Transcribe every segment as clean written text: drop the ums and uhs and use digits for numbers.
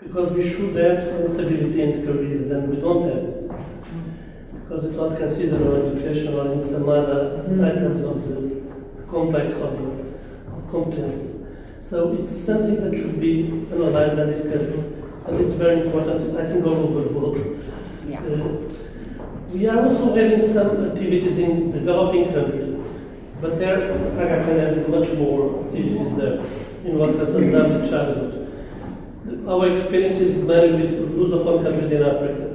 because we should have some stability in careers, and we don't have it. Because it's not considered in education or in some other items of the complex of competencies. So it's something that should be analyzed and discussed, and it's very important, I think, all over the world. Yeah. We are also having some activities in developing countries, but there Aga can have much more activities there in what concerns early childhood. Our experience is mainly with Lusophone countries in Africa,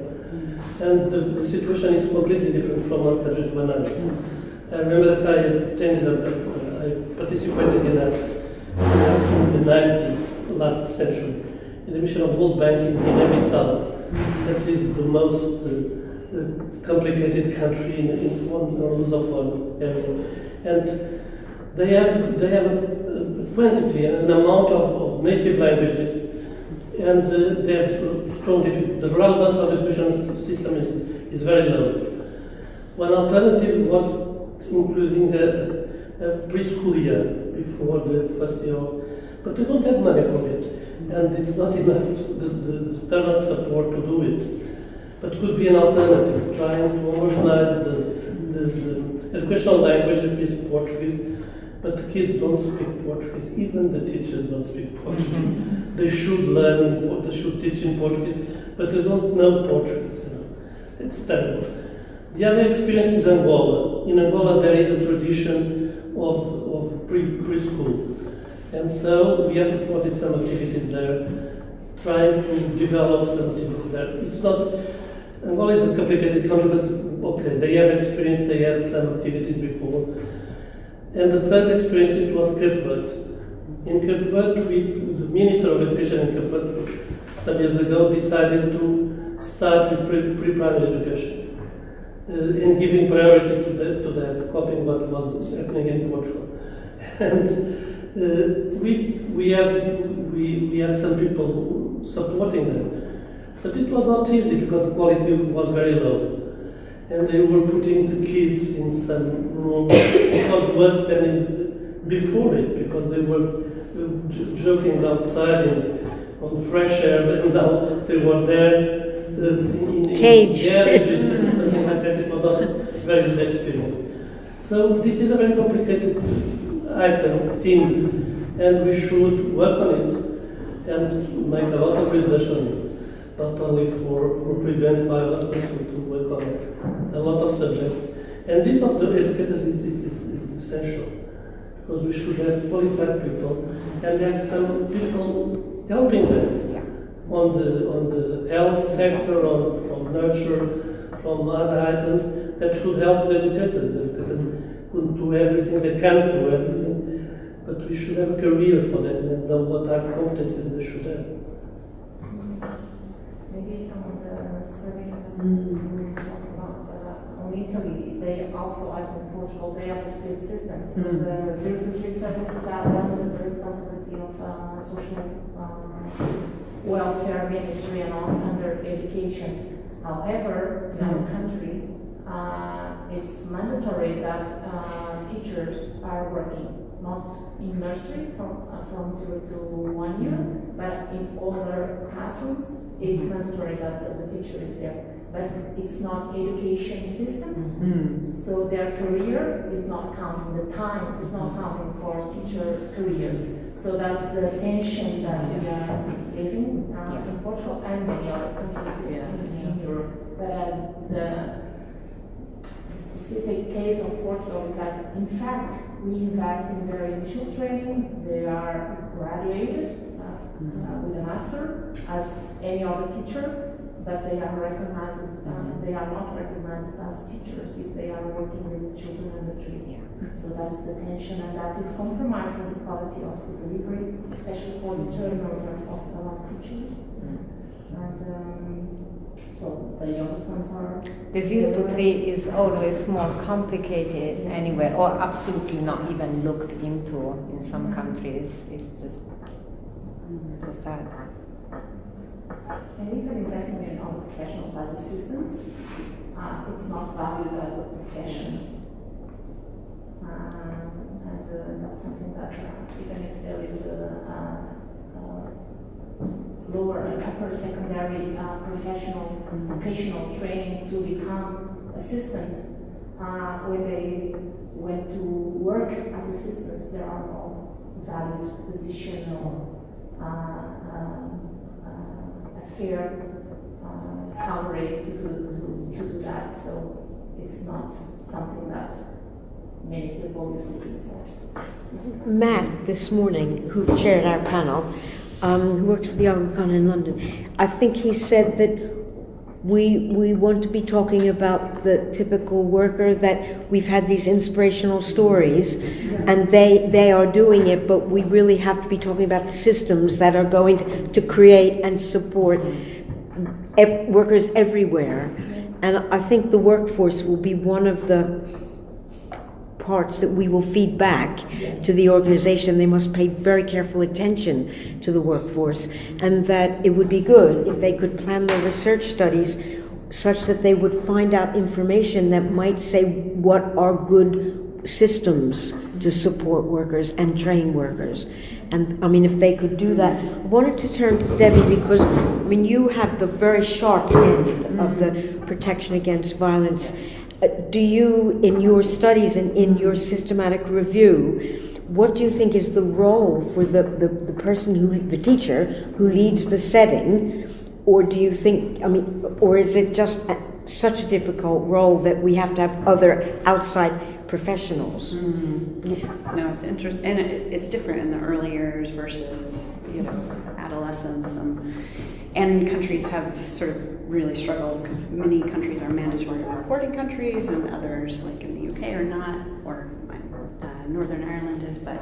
and the situation is completely different from one country to another. I remember that I participated in the 90s, last century, in the mission of the World Bank in Guinea-Bissau. That is the most complicated country in Lusophone area. And they have a quantity and an amount of native languages, and they have strong difficulties. The relevance of the education system is very low. One alternative was including a preschool year before the first year of, but we don't have money for it, and it's not enough the standard support to do it. But could be an alternative, trying to homogenize the educational language, at least Portuguese, but the kids don't speak Portuguese, even the teachers don't speak Portuguese. They should learn, they should teach in Portuguese, but they don't know Portuguese. It's terrible. The other experience is Angola. In Angola there is a tradition of preschool, and so we have supported some activities there, trying to develop some activities there. It's not, Angola is a complicated country, but okay, they have experience, they had some activities before. And the third experience, it was Cape Verde. In Cape Verde, the Minister of Education in Cape Verde, some years ago, decided to start with pre-primary education, and giving priority to that, copying what was happening in Portugal. And we had some people supporting them, but it was not easy because the quality was very low. And they were putting the kids in some rooms. It was worse than before it, because they were joking outside on fresh air, and now they were there in garages and something like that. It was not a very good experience. So this is a very complicated theme, and we should work on it and make a lot of research on it. Not only for prevent violence, but to work on a lot of subjects. And this of the educators is essential, because we should have qualified people, and have some people helping them on the health sector, from nurture, from other items that should help the educators. The educators couldn't do everything, they can't do everything, but we should have a career for them and know what type of competencies they should have. Maybe on the study we talk about on Italy, they also, as in Portugal, they have a split system. So the 0 to 3 services are under the responsibility of social welfare ministry and under education. However, in our country, it's mandatory that teachers are working, not in nursery from 0 to 1 year, but in older classrooms, it's mandatory that the teacher is there. But it's not education system, so their career is not counting, the time is not counting for teacher career. So that's the tension that we are living in Portugal and many other countries in Europe. But the specific case of Portugal is that, in fact, we invest in their initial training. They are graduated with a master as any other teacher, but they are recognized. They are not recognized as teachers if they are working with children under 3. So that's the tension, and that is compromising the quality of the delivery, especially for the turnover of a lot of teachers. And so the youngest ones are... The 0 to 3 is always more complicated anyway, or absolutely not even looked into in some countries. It's just sad. And even investing in other professionals as assistants, it's not valued as a profession. And that's something that even if there is lower and upper secondary professional vocational training to become assistant. When they went to work as assistants, there are no valued position or a fair salary to do that. So it's not something that many people is looking for. Matt, this morning, who chaired our panel, who works for the Argonne in London, I think he said that we want to be talking about the typical worker, that we've had these inspirational stories, and they are doing it, but we really have to be talking about the systems that are going to create and support workers everywhere. And I think the workforce will be one of the parts that we will feed back to the organization. They must pay very careful attention to the workforce, and that it would be good if they could plan their research studies such that they would find out information that might say what are good systems to support workers and train workers. And I mean, if they could do that. I wanted to turn to Debbie because, I mean, you have the very sharp end of the protection against violence. Do you, in your studies and in your systematic review, what do you think is the role for the person the teacher who leads the setting? Or do you think, I mean, or is it just such a difficult role that we have to have other outside professionals? No, it's interesting, and it's different in the early years versus, adolescence. And countries have sort of really struggled because many countries are mandatory reporting countries, and others, like in the UK, are not, or Northern Ireland is, but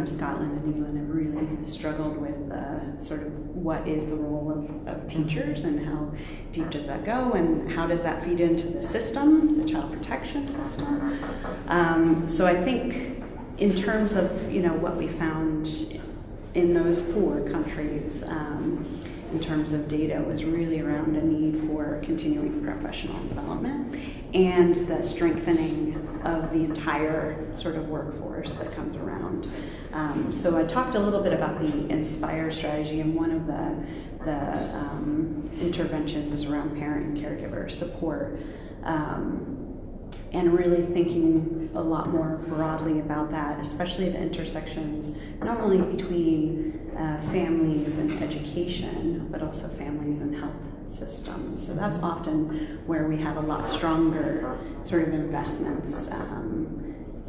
Scotland and England have really struggled with sort of what is the role of teachers and how deep does that go and how does that feed into the system, the child protection system. So I think in terms of what we found in those 4 countries, in terms of data, was really around a need for continuing professional development and the strengthening of the entire sort of workforce that comes around. So I talked a little bit about the INSPIRE strategy, and one of the interventions is around parent and caregiver support. And really thinking a lot more broadly about that, especially the intersections, not only between families and education, but also families and health systems. So that's often where we have a lot stronger sort of investments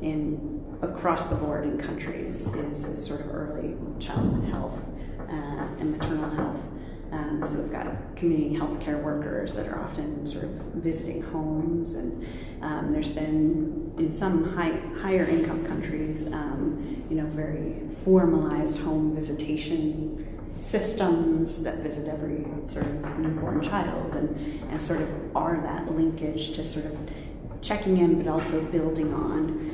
in across the board in countries, is sort of early childhood health and maternal health. So we've got community healthcare workers that are often sort of visiting homes, and there's been, in some higher income countries, very formalized home visitation systems that visit every sort of newborn child, and sort of are that linkage to sort of checking in, but also building on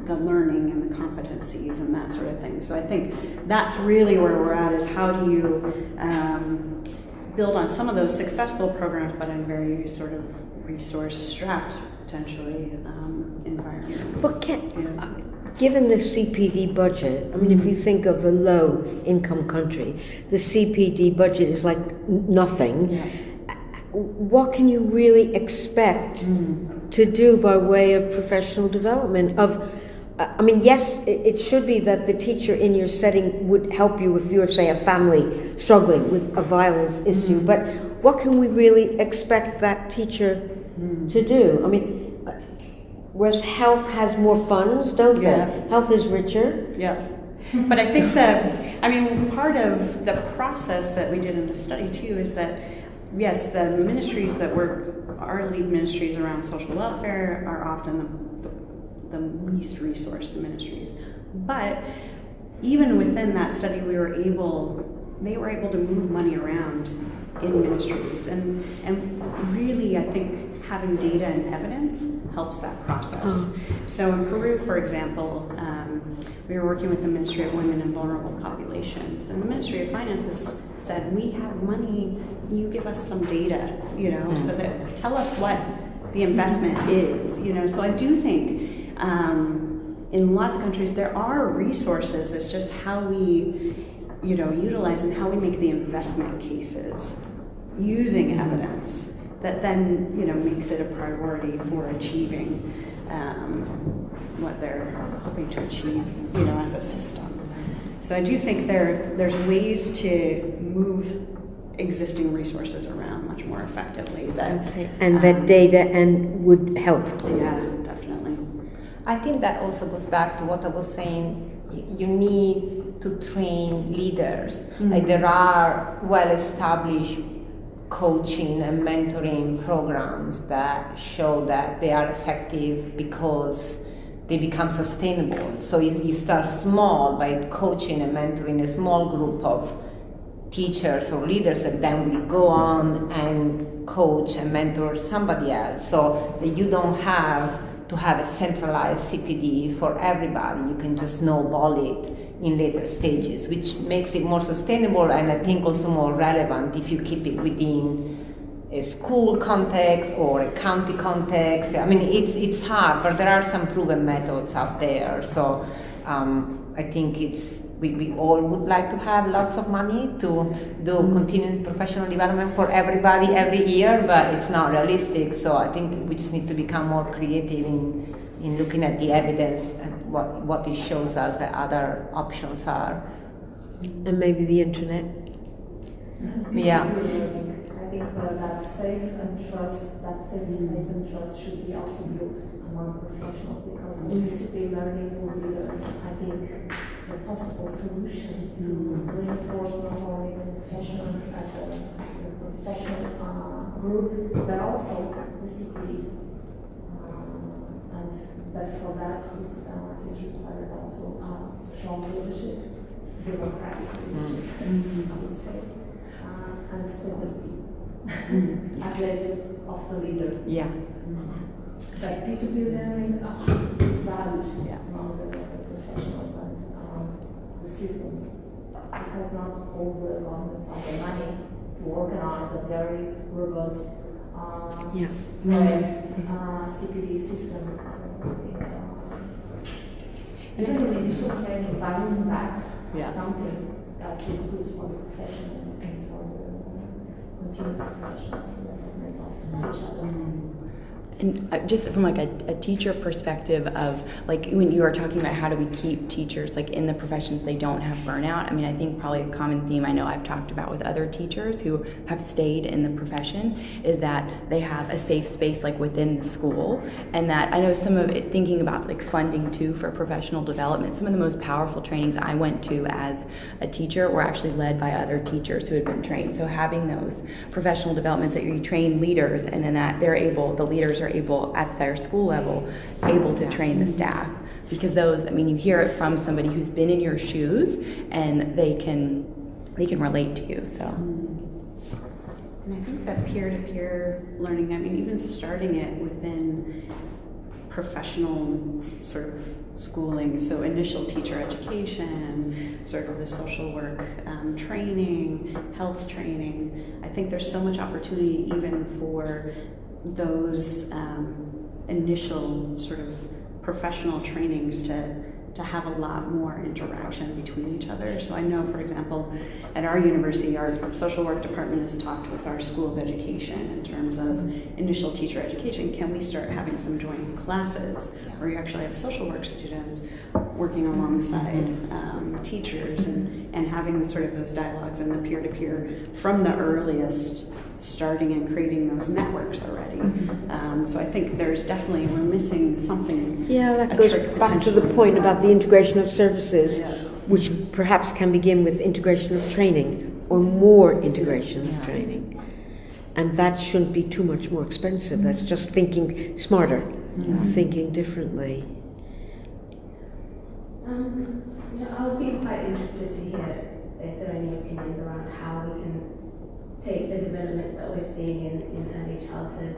the learning and the competencies and that sort of thing. So I think that's really where we're at, is how do you build on some of those successful programs, but in very sort of resource-strapped, potentially, environments. But given the CPD budget, I mean, if you think of a low-income country, the CPD budget is like nothing. Yeah. What can you really expect to do by way of professional development? I mean, yes, it should be that the teacher in your setting would help you if you're, say, a family struggling with a violence issue, but what can we really expect that teacher to do? I mean, whereas health has more funds, don't they? Health is richer. Yeah. But I think that, part of the process that we did in the study, too, is that, yes, the ministries that work, our lead ministries around social welfare, are often the least resourced ministries. But even within that study, they were able to move money around in ministries. And really, I think having data and evidence helps that process. So in Peru, for example, we were working with the Ministry of Women and Vulnerable Populations, and the Ministry of Finances said, we have money, you give us some data, so that tell us what the investment is, So I do think in lots of countries there are resources. It's just how we utilize and how we make the investment cases using evidence that then, makes it a priority for achieving what they're hoping to achieve, as a system. So I do think there's ways to move existing resources around much more effectively. That data would help. Yeah, definitely. I think that also goes back to what I was saying. You need to train leaders. Mm-hmm. Like there are well-established coaching and mentoring programs that show that they are effective because they become sustainable. So you start small by coaching and mentoring a small group of teachers or leaders that then will go on and coach and mentor somebody else, so that you don't have to have a centralized CPD for everybody. You can just snowball it in later stages, which makes it more sustainable and I think also more relevant if you keep it within a school context or a county context. I mean, it's hard, but there are some proven methods out there. So I think we all would like to have lots of money to do continuing professional development for everybody every year, but it's not realistic. So I think we just need to become more creative in looking at the evidence and what it shows us that other options are. And maybe the internet. Yeah. I think that safe space and trust should be also built among professionals, because discipline learning will be, I think, the possible solution to reinforce not only the professional group, but also the CPD. And that for that is required also strong leadership, democratic leadership, I would say, and stability. At least of the leader. Yeah. But P2P learning actually valued among the professionals and the systems, because not all the governments have the money to organize a very robust CPD system. So I think even in initial training, valuing that something that is good for the professional and for the continuous professional development of each other. And just from like a teacher perspective of like when you are talking about how do we keep teachers like in the professions they don't have burnout, I mean I think probably a common theme I know I've talked about with other teachers who have stayed in the profession is that they have a safe space like within the school, and that I know some of it, thinking about like funding too for professional development, some of the most powerful trainings I went to as a teacher were actually led by other teachers who had been trained. So having those professional developments that you train leaders, and then that the leaders are able at their school level able to train the staff, because those, I mean, you hear it from somebody who's been in your shoes and they can relate to you. So and I think that peer-to-peer learning, I mean, even starting it within professional sort of schooling, so initial teacher education, sort of the social work training, health training, I think there's so much opportunity even for those initial sort of professional trainings to have a lot more interaction between each other. So I know, for example, at our university, our social work department has talked with our School of Education in terms of initial teacher education. Can we start having some joint classes where you actually have social work students working alongside teachers and having sort of those dialogues and the peer-to-peer from the earliest, starting and creating those networks already. So I think there's definitely, we're missing something. Yeah, that goes back to the point about the integration of services, which perhaps can begin with integration of training or more integration of training. And that shouldn't be too much more expensive. That's just thinking smarter, thinking differently. I would be quite interested to hear if there are any opinions around how we can take the developments that we're seeing in early childhood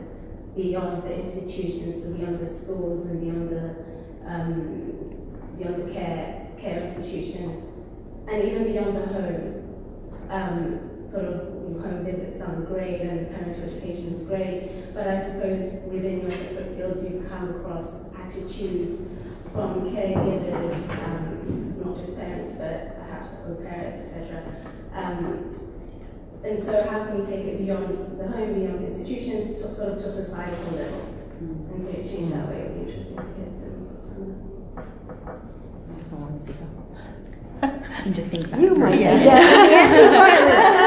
beyond the institutions, so beyond the schools and beyond the care institutions, and even beyond the home. Sort of home visits sound great and parental education is great, but I suppose within your separate fields you come across attitudes from caregivers, not just parents, but perhaps au pairs, etc. And so how can we take it beyond the home, beyond institutions, to sort of to a societal level, and create change that way? It would be interesting to hear To think about. You might. Yeah.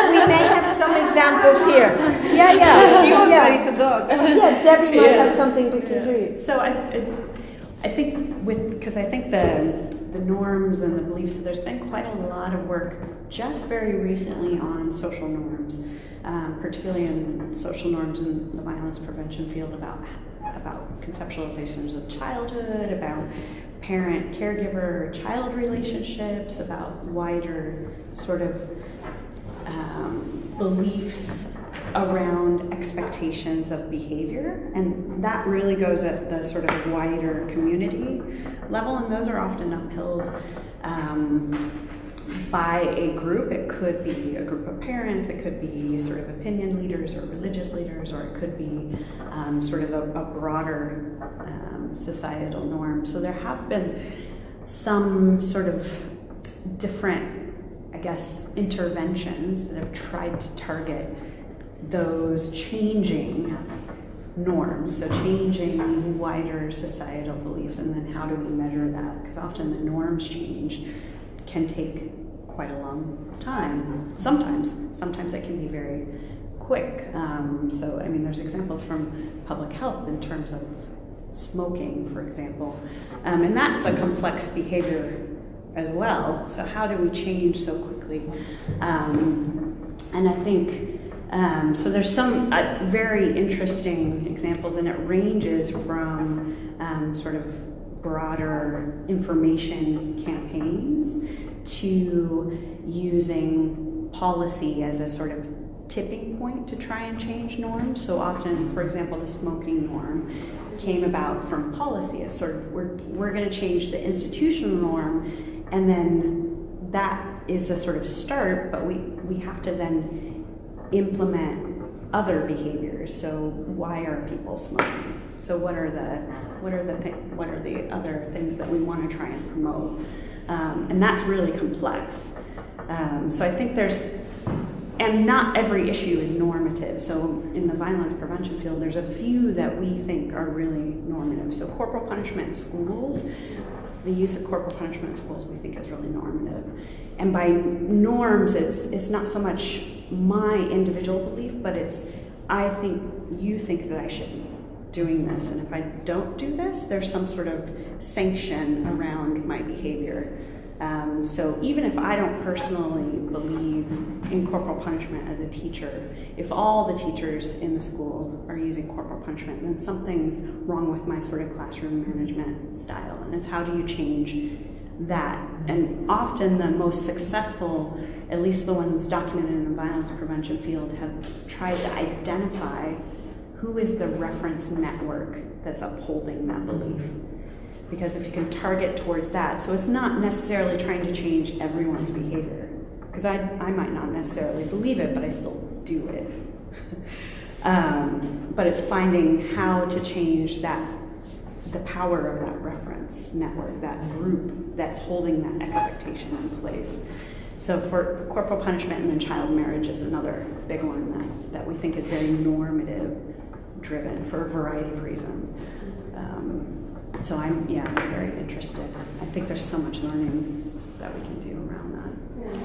We may have some examples here. Yeah. She was ready to go. Yeah, Debbie might have something to contribute. So I think because I think the norms and the beliefs, there's been quite a lot of work just very recently on social norms, particularly in social norms in the violence prevention field about conceptualizations of childhood, about parent-caregiver-child relationships, about wider sort of beliefs around expectations of behavior, and that really goes at the sort of wider community level, and those are often upheld by a group. It could be a group of parents, it could be sort of opinion leaders or religious leaders, or it could be sort of a broader societal norm. So there have been some sort of different, I guess, interventions that have tried to target those changing norms, so changing these wider societal beliefs, and then how do we measure that? Because often the norms change can take quite a long time. Sometimes it can be very quick. So, I mean, there's examples from public health in terms of smoking, for example, and that's a complex behavior as well. So how do we change so quickly? And I think, so there's some very interesting examples, and it ranges from sort of broader information campaigns to using policy as a sort of tipping point to try and change norms. So often, for example, the smoking norm came about from policy as sort of, we're going to change the institutional norm, and then that is a sort of start, but we have to then implement other behaviors. So why are people smoking? So what are the other things that we want to try and promote? And that's really complex. So I think and not every issue is normative. So in the violence prevention field, there's a few that we think are really normative. So corporal punishment in schools, the use of corporal punishment in schools we think is really normative. And by norms, it's not so much my individual belief, but it's, I think you think that I should be doing this, and if I don't do this, there's some sort of sanction around my behavior. So even if I don't personally believe in corporal punishment as a teacher, if all the teachers in the school are using corporal punishment, then something's wrong with my sort of classroom management style. And it's how do you change that? And often the most successful, at least the ones documented in the violence prevention field, have tried to identify who is the reference network that's upholding that belief. Because if you can target towards that, so it's not necessarily trying to change everyone's behavior, because I might not necessarily believe it, but I still do it. But it's finding how to change the power of that reference network, that group that's holding that expectation in place. So for corporal punishment and then child marriage is another big one that we think is very normative driven for a variety of reasons. So I'm very interested. I think there's so much learning that we can do around that. Yeah.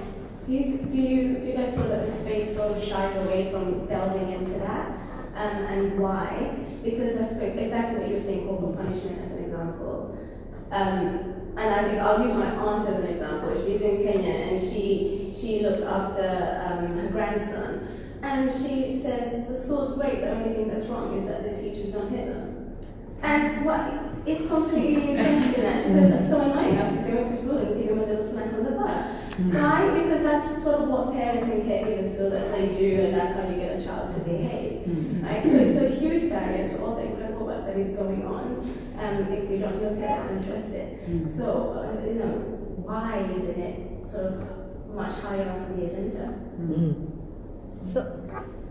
Do you guys feel that the space sort of shies away from delving into that, and why? Because I suppose exactly what you were saying, corporal punishment as an example. And I think I'll use my aunt as an example. She's in Kenya and she looks after her grandson, and she says the school's great. The only thing that's wrong is that the teachers don't hit them. And it's completely entrenched in that. She said, that's so annoying, I have to go into school and give him a little smack on the butt. Why? Because that's sort of what parents and caregivers feel that they do, and that's how you get a child to behave. Right? So it's a huge barrier to all the incredible work that is going on if we don't look at it and address it. So, why isn't it sort of much higher on the agenda? So,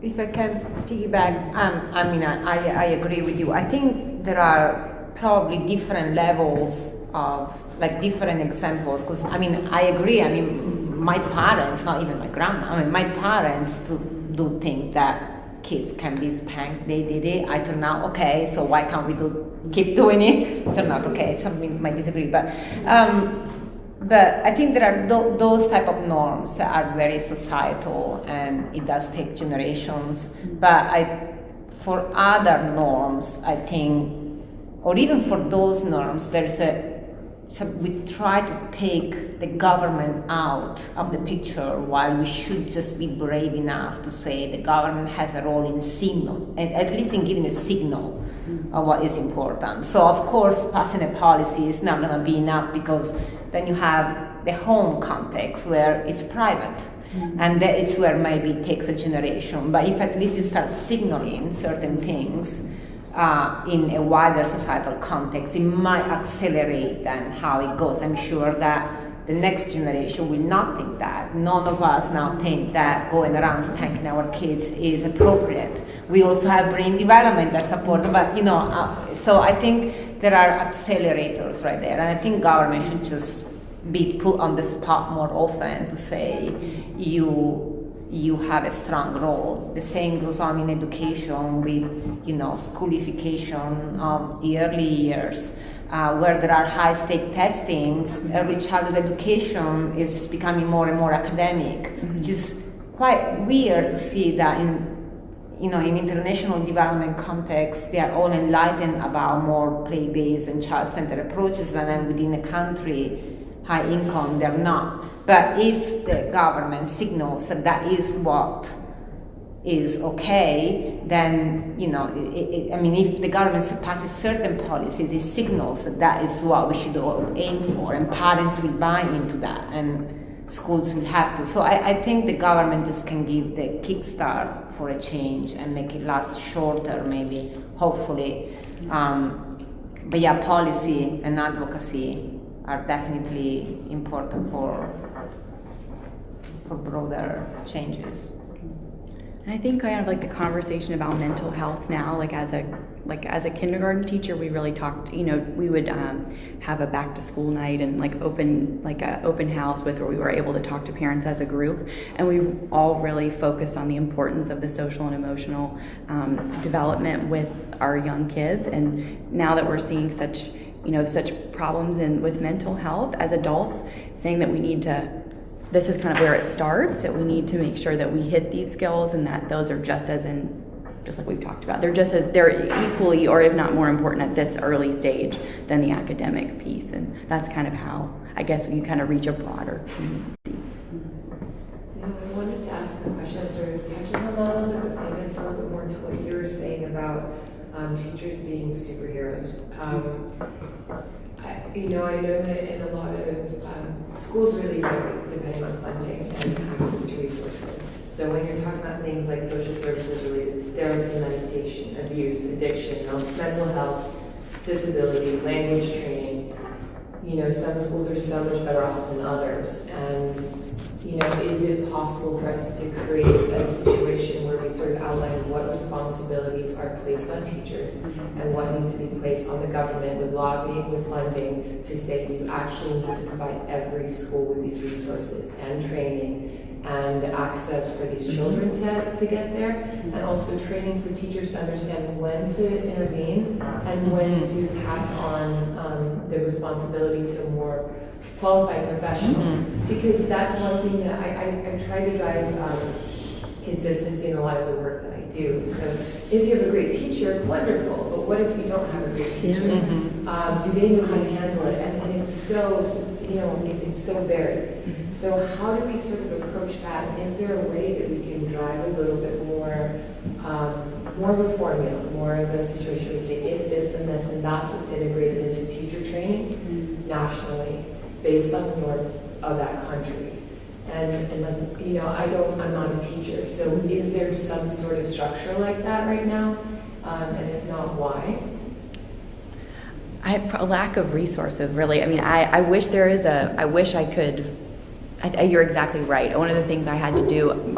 if I can piggyback, I agree with you. I think there are probably different levels of, like, different examples, because, I agree, my parents, not even my grandma, I mean, my parents do think that kids can be spanked. They did it. I turned out okay, so why can't we keep doing it? Turned out okay. Some might disagree, but I think there are those type of norms that are very societal, and it does take generations. But for other norms, I think, or even for those norms, we try to take the government out of the picture, while we should just be brave enough to say the government has a role in signal, and at least in giving a signal of what is important. So of course, passing a policy is not going to be enough, because then you have the home context where it's private. And that is where maybe it takes a generation. But if at least you start signaling certain things in a wider societal context, it might accelerate then how it goes. I'm sure that the next generation will not think that. None of us now think that going around spanking our kids is appropriate. We also have brain development that supports, but so I think there are accelerators right there, and I think government should just be put on the spot more often to say you have a strong role. The same goes on in education with, schoolification of the early years, where there are high-stake testings. Early childhood education is just becoming more and more academic, which is quite weird to see that in international development context, they are all enlightened about more play-based and child-centered approaches, and then within a country, high income, they're not. But if the government signals that is what is okay, then, if the government passes certain policies, it signals that is what we should all aim for, and parents will buy into that, and schools will have to. So I think the government just can give the kickstart for a change and make it last shorter, maybe, hopefully. But yeah, policy and advocacy are definitely important for broader changes. And I think kind of like the conversation about mental health now, as a kindergarten teacher, we really talked. We would have a back to school night and an open house where we were able to talk to parents as a group, and we all really focused on the importance of the social and emotional development with our young kids. And now that we're seeing such problems with mental health as adults, saying that we need to, this is kind of where it starts, that we need to make sure that we hit these skills, and that those are just like we've talked about, they're equally, or if not more important at this early stage than the academic piece. And that's kind of how, I guess, we kind of reach a broader community. I wanted to ask a question that sort of touches on that a little bit, but maybe it's a little bit more to what you were saying about teachers being superheroes. I know that in a lot of schools really vary depending on funding and access to resources. So when you're talking about things like social services related to therapy, meditation, abuse, addiction, mental health, disability, language training, some schools are so much better off than others. And is it possible for us to create a situation where we sort of outline what responsibilities are placed on teachers and what need to be placed on the government with lobbying, with funding, to say you actually need to provide every school with these resources and training and access for these children to get there, and also training for teachers to understand when to intervene and when to pass on the responsibility to a more qualified professional. Because that's one thing that I try to drive consistency in a lot of the work that I do. So if you have a great teacher, wonderful, but what if you don't have a great teacher? Do they know how to handle it? And it's so, it's so varied. So how do we sort of approach that? And is there a way that we can drive a little bit more of a formula, more of a situation where we say if this and this, and that's what's integrated into teacher training nationally, based on the norms of that country. And I'm not a teacher, so is there some sort of structure like that right now? And if not, why? A lack of resources, really. I wish I wish I could. You're exactly right. One of the things I had to do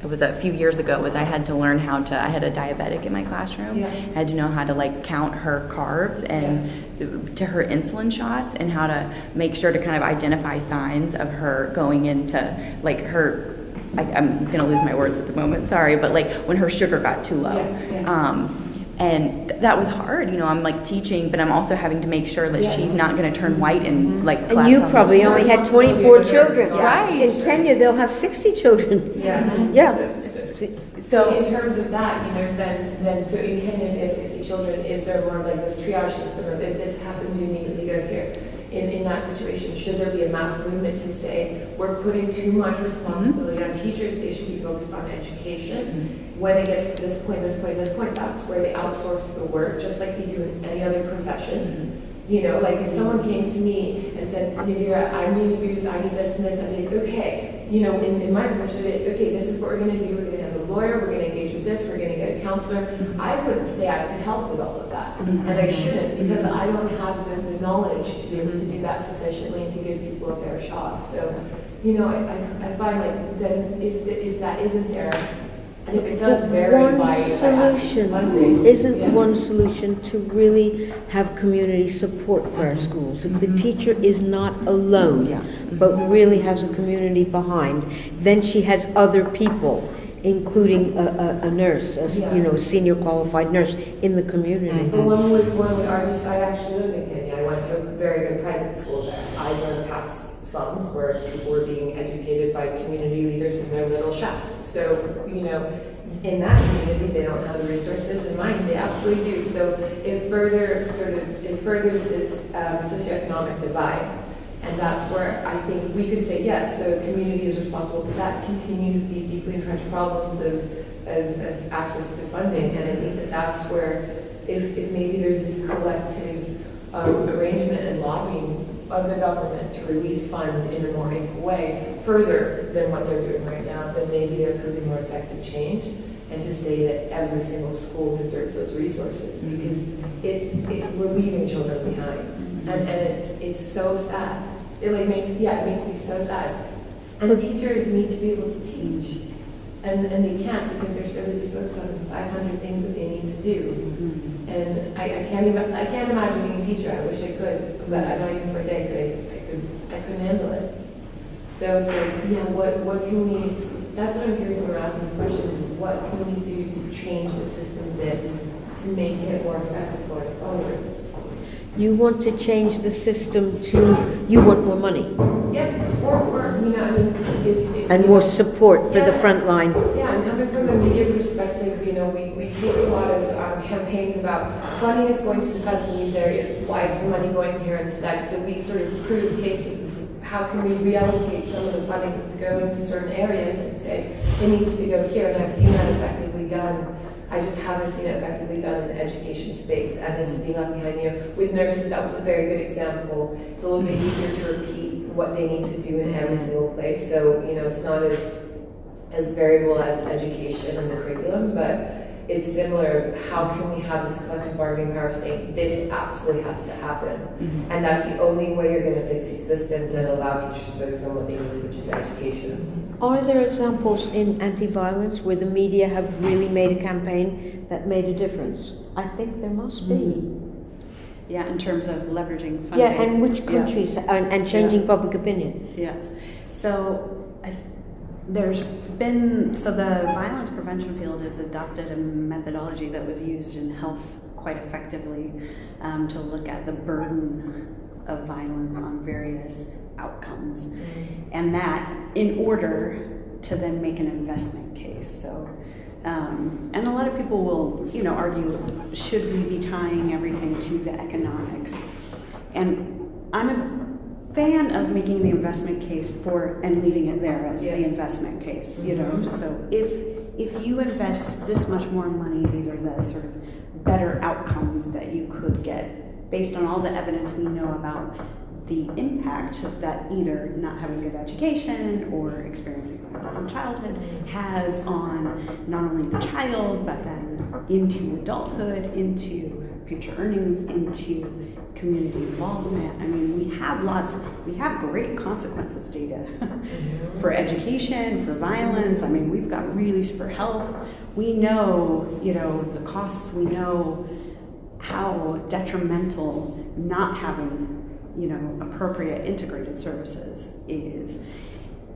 it was a few years ago, was I had to learn how to, I had a diabetic in my classroom. Yeah. I had to know how to like count her carbs and to her insulin shots, and how to make sure to kind of identify signs of her going into like her, I'm going to lose my words at the moment, sorry, but like when her sugar got too low. And that was hard, you know. I'm like teaching, but I'm also having to make sure that she's not going to turn white and like collapse. And you probably only had 24 children. Right. In Kenya, they'll have 60 children. Yeah. So in terms of that, you know, then so in Kenya, if they have 60 children, is there more like this triage system of if this happens, you immediately go here? In that situation, should there be a mass movement to say we're putting too much responsibility on teachers, they should be focused on education? When it gets to this point, that's where they outsource the work, just like they do in any other profession. You know, like if someone came to me and said, Nadira, I'm being abused, I need this and this, I'd be like, okay, you know, in my profession, okay, this is what we're going to do. We're going to have a lawyer, we're going to engage with this, we're going to get a counselor. I wouldn't say I could help with all of that, and I shouldn't, because I don't have the knowledge to be able to do that sufficiently and to give people a fair shot. So, you know, I find like then if that isn't there, and if it does vary by funding, isn't one solution to really have community support for our schools? If the teacher is not alone, but really has a community behind, then she has other people, including a nurse, you know, senior qualified nurse in the community. But one would argue, so I actually lived in Kenya. I went to a very good private school there. I learned past slums where people were being educated by community leaders in their little shacks. So, you know, in that community, they don't have the resources. In mine, they absolutely do. So it furthers this socioeconomic divide. And that's where I think we could say, yes, the community is responsible, but that continues these deeply entrenched problems of access to funding. And I think that's where, if maybe there's this collective arrangement and lobbying of the government to release funds in a more equal way, further than what they're doing right now, then maybe there could be more effective change. And to say that every single school deserves those resources, because we're leaving children behind, and it's so sad. It makes me so sad. And teachers need to be able to teach, and they can't because they're so busy focused on 500 things that they need to do. And I can't imagine being a teacher. I wish I could, but not even for a day I couldn't handle it. So it's like, what can we? That's what I'm curious when we're asking these questions: is what can we do to change the system a bit to make it more effective going forward? You want to change the system to, you want more money. Or you know, I mean, if and more support for the front line. Yeah, and coming from a media perspective, you know, we take a lot of campaigns about funding is going to defense in these areas. Why is the money going here instead? So we sort of prove cases of how can we reallocate some of the funding that's going to certain areas and say it needs to go here. And I've seen that effectively done. I just haven't seen it effectively done in the education space, and it's being left behind. You know, with nurses, that was a very good example. It's a little bit easier to repeat what they need to do in every single place. So, you know, it's not as variable as education and the curriculum, but it's similar. How can we have this collective bargaining power saying this absolutely has to happen? And that's the only way you're going to fix these systems and allow teachers to focus on what they need, which is education. Are there examples in anti-violence where the media have really made a campaign that made a difference? I think there must be. Yeah, in terms of leveraging funding. Yeah, and which countries, and changing public opinion. Yes. So the violence prevention field has adopted a methodology that was used in health quite effectively to look at the burden of violence on various outcomes, and that in order to then make an investment case. So, and a lot of people will, you know, argue, should we be tying everything to the economics? And I'm a fan of making the investment case and leaving it there as the investment case. You know, so if you invest this much more money, these are the sort of better outcomes that you could get based on all the evidence we know about the impact of that either not having good education or experiencing violence in childhood has on not only the child, but then into adulthood, into future earnings, into community involvement. I mean, we have great consequences data for education, for violence. I mean, we've got really for health. We know, the costs. We know how detrimental not having, appropriate integrated services is.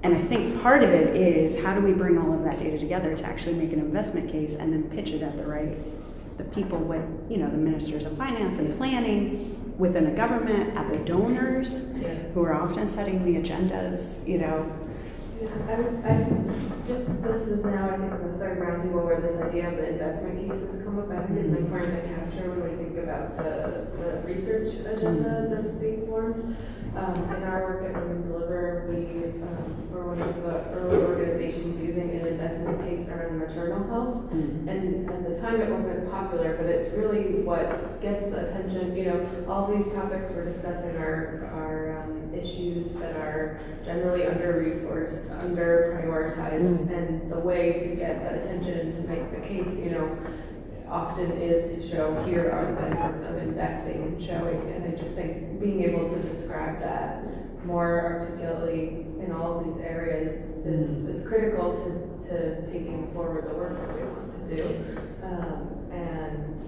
And I think part of it is how do we bring all of that data together to actually make an investment case and then pitch it at the people with, the ministers of finance and planning within a government, at the donors who are often setting the agendas, This is now, I think, the third roundtable where this idea of the investment case has come up. I think it's important to capture when we think about the research agenda that's being formed. In our work at Women Deliver, we were one of the early organizations using an investment case around maternal health. And at the time it wasn't popular, but it's really what gets the attention. All these topics we're discussing are issues that are generally under-resourced, under-prioritized, and the way to get the attention to make the case, often is to show here are the benefits of investing and showing. And I just think being able to describe that more articulately in all of these areas is critical to taking forward the work that we want to do. And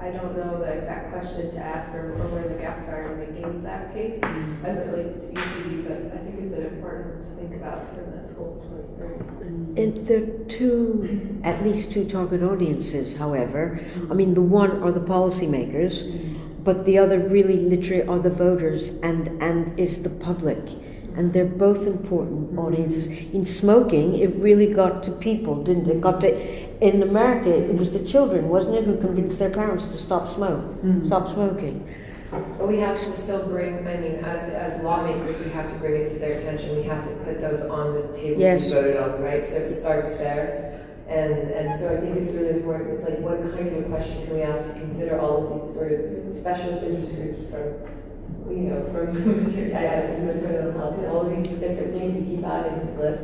I don't know the exact question to ask or where the gaps are in making that case as it relates to ECD, but I think it's important to think about for the schools 2030. And there are at least two target audiences, however. I mean, the one are the policymakers, but the other really literally are the voters and is the public. And they're both important audiences. In smoking, it really got to people, didn't it? In America, it was the children, wasn't it, who convinced their parents to stop smoking. But we have to still bring, as lawmakers, we have to bring it to their attention. We have to put those on the table to be voted on, right? So it starts there. And so I think it's really important. It's like, what kind of a question can we ask to consider all of these sort of specialist interest groups from maternal health, and all of these different things you keep adding to the list,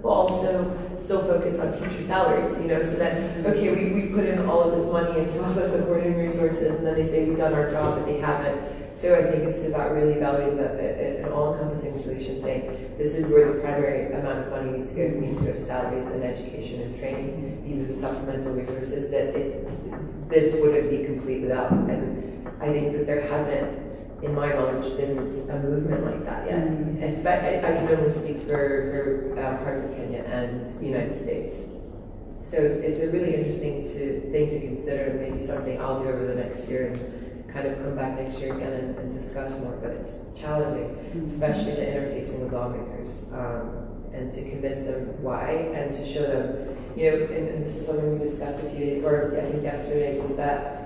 but also still focus on teacher salaries, so that, okay, we put in all of this money into all the supporting resources, and then they say we've done our job, but they haven't. So I think it's about really valuing an all-encompassing solution, saying this is where the primary amount of money needs to go. It needs to go to salaries and education and training. These are the supplemental resources that this wouldn't be complete without. And I think that there hasn't, in my knowledge, been a movement like that yet. I can only speak for parts of Kenya and the United States. So it's a really interesting thing to consider, and maybe something I'll do over the next year and kind of come back next year again and discuss more. But it's challenging, especially the interfacing with lawmakers, and to convince them why, and to show them, and this is something we discussed a few days, or I think yesterday, was that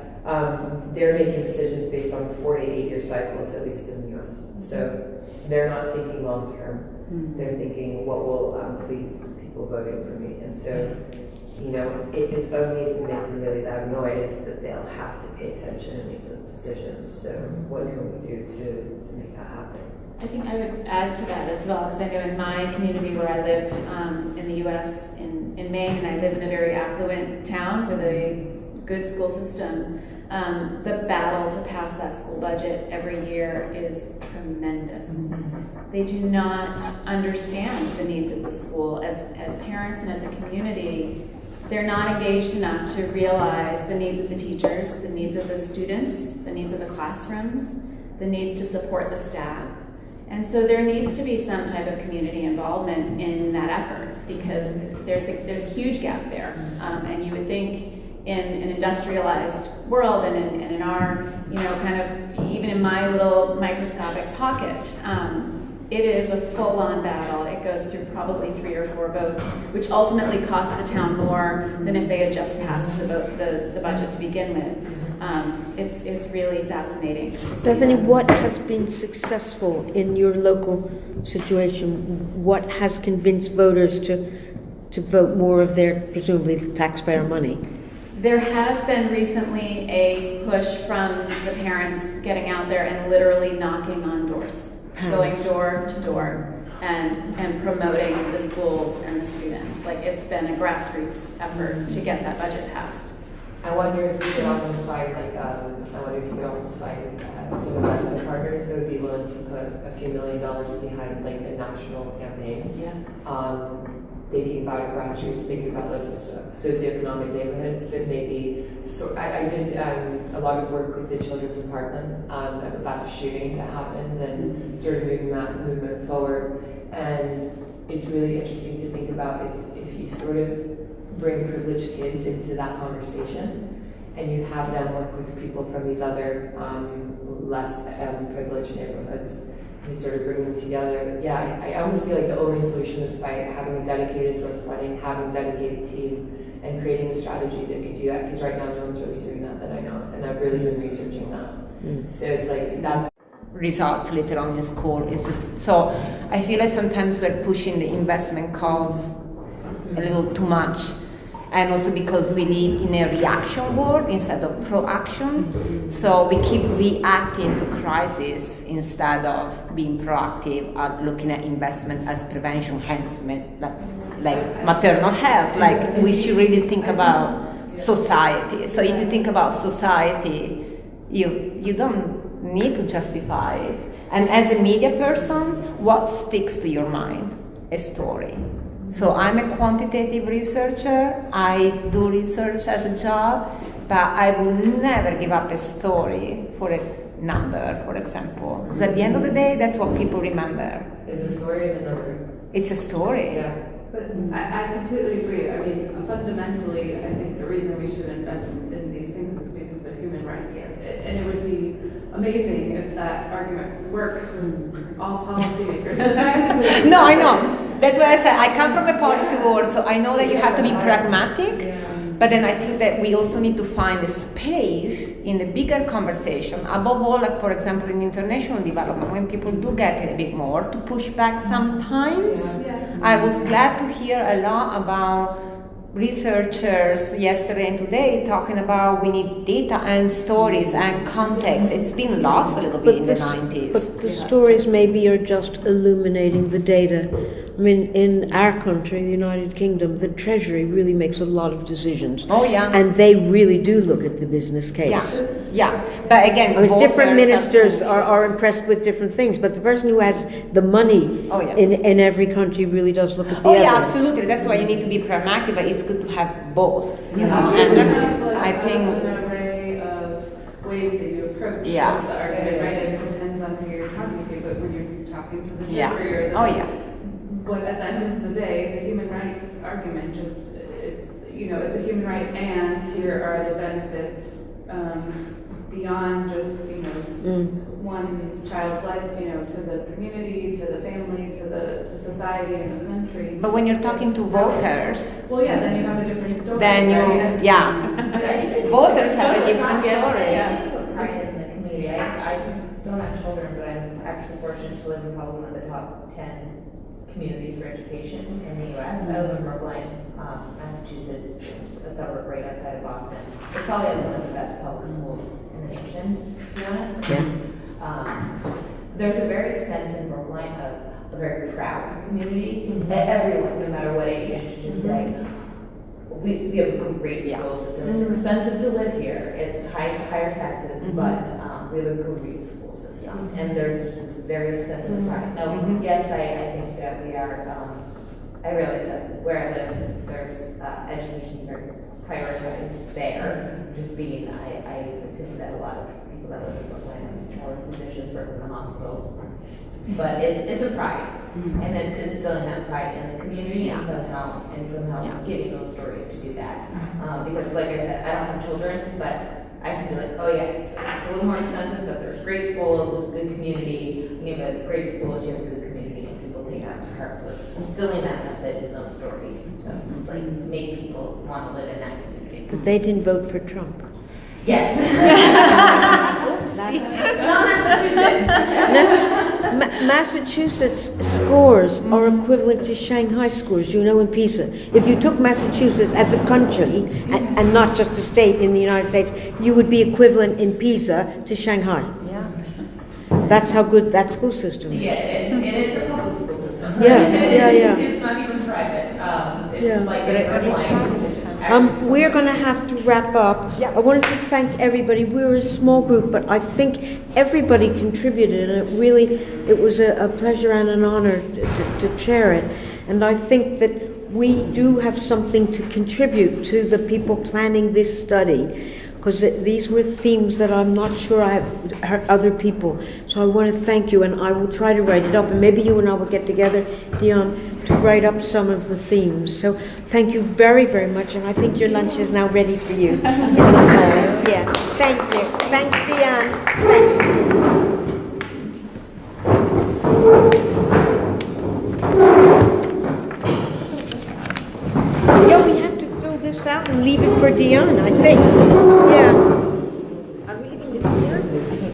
they're making decisions based on 4 to 8 year cycles, at least in the US. So they're not thinking long term. They're thinking what will please people voting for me. And so, it's only if we make them really loud noise that they'll have to pay attention and make those decisions. So what can we do to make that happen? I think I would add to that as well, because I know in my community where I live in the US, in Maine, and I live in a very affluent town with a good school system, the battle to pass that school budget every year is tremendous. They do not understand the needs of the school. As parents and as a community, they're not engaged enough to realize the needs of the teachers, the needs of the students, the needs of the classrooms, the needs to support the staff. And so there needs to be some type of community involvement in that effort, because there's a huge gap there. And you would think in an industrialized world and in our, kind of, even in my little microscopic pocket, it is a full-on battle. It goes through probably 3 or 4 votes, which ultimately costs the town more than if they had just passed the budget to begin with. It's really fascinating to see. Bethany, what has been successful in your local situation? What has convinced voters to vote more of their presumably taxpayer money? There has been recently a push from the parents getting out there and literally knocking on doors, going door to door, and promoting the schools and the students. Like, it's been a grassroots effort to get that budget passed. I wonder if we could almost find some investment partners who would be willing to put a few $1 million behind like a national campaign. Thinking about it grassroots, thinking about those socioeconomic neighborhoods that maybe. So I did a lot of work with the children from Parkland about the shooting that happened and sort of moving that movement forward. And it's really interesting to think about if you sort of bring privileged kids into that conversation and you have them work with people from these other less privileged neighborhoods. And you sort of bring them together. Yeah, I almost feel like the only solution is by having a dedicated source of funding, having a dedicated team, and creating a strategy that could do that. Because right now, no one's really doing that I know, and I've really been researching that. So it's like that's results later on in school. It's just so I feel like sometimes we're pushing the investment cause a little too much. And also because we live in a reaction world instead of proaction. So we keep reacting to crisis instead of being proactive at looking at investment as prevention, hence like maternal health. Like we should really think about society. So if you think about society, you don't need to justify it. And as a media person, what sticks to your mind? A story. So I'm a quantitative researcher, I do research as a job, but I will never give up a story for a number, for example. Because at the end of the day, that's what people remember. Is a story in the number? It's a story. Yeah. But I completely agree. I mean, fundamentally, I think the reason we should invest in these things is because they're human rights. And it would be amazing if that argument worked for all policymakers. No, I know. That's why I said I come from a policy world, so I know that you have to be pragmatic. But then I think that we also need to find a space in the bigger conversation, above all, like for example, in international development, when people do get it a bit more, to push back sometimes. I was glad to hear a lot about researchers yesterday and today talking about we need data and stories and context. It's been lost a little bit in the 90s. But the stories maybe are just illuminating the data. I mean, in our country, the United Kingdom, the Treasury really makes a lot of decisions. Oh, yeah. And they really do look at the business case. Yeah. But again, different ministers are impressed with different things, but the person who has the money in every country really does look at the evidence. Yeah, absolutely. That's why you need to be pragmatic, but it's good to have both. You know, and I think an array of ways that you approach the argument, right? And it depends on who you're talking to, but when you're talking to the jury or but at the end of the day, the human rights argument it's a human right, and here are the benefits beyond just, one's child's life, to the community, to the family, to society and the country. But when you're talking to voters, then you have a different story. Voters have a different story. In the community, I don't have children, but I'm actually fortunate to live in probably one of the top 10 communities for education in the U.S. I live in Brookline, Massachusetts. It's a suburb right outside of Boston. It's probably one of the best public schools in the nation, to be honest. There's a very sense in Brookline of a very proud community. Everyone, no matter what age, to just say, we have a great school system. It's expensive to live here. It's higher taxes, but we have a great school system. And there's just this very sense of pride. Now, yes, I think that we are, I realize that where I live, there's education very prioritized there. Just being, I assume that a lot of people that live in Brooklyn have more physicians work in the hospitals. But it's a pride, and it's instilling that pride in the community, and somehow giving those stories to do that. Because, like I said, I don't have children, but I can be like, it's a little more expensive, but there's great schools, it's a good community. When you have great schools, you have a good community, and people take that to heart. So it's instilling that message in those stories to make people want to live in that community. But they didn't vote for Trump. Yes. Not Massachusetts scores are equivalent to Shanghai scores, in PISA. If you took Massachusetts as a country and not just a state in the United States, you would be equivalent in PISA to Shanghai. Yeah. That's how good that school system is. Yeah, it is a public school system. Yeah. It's not even private. It's like a We're going to have to wrap up. Yeah. I wanted to thank everybody. We were a small group, but I think everybody contributed, and it was a pleasure and an honor to chair it. And I think that we do have something to contribute to the people planning this study, because these were themes that I'm not sure I have heard other people. So I want to thank you, and I will try to write it up, and maybe you and I will get together, Dion, to write up some of the themes. So thank you very, very much, and I think your lunch is now ready for you. Yeah, thank you. Thanks, Dion. Thanks. Yeah, we have to fill this out and leave it for Dion, I think. Yeah.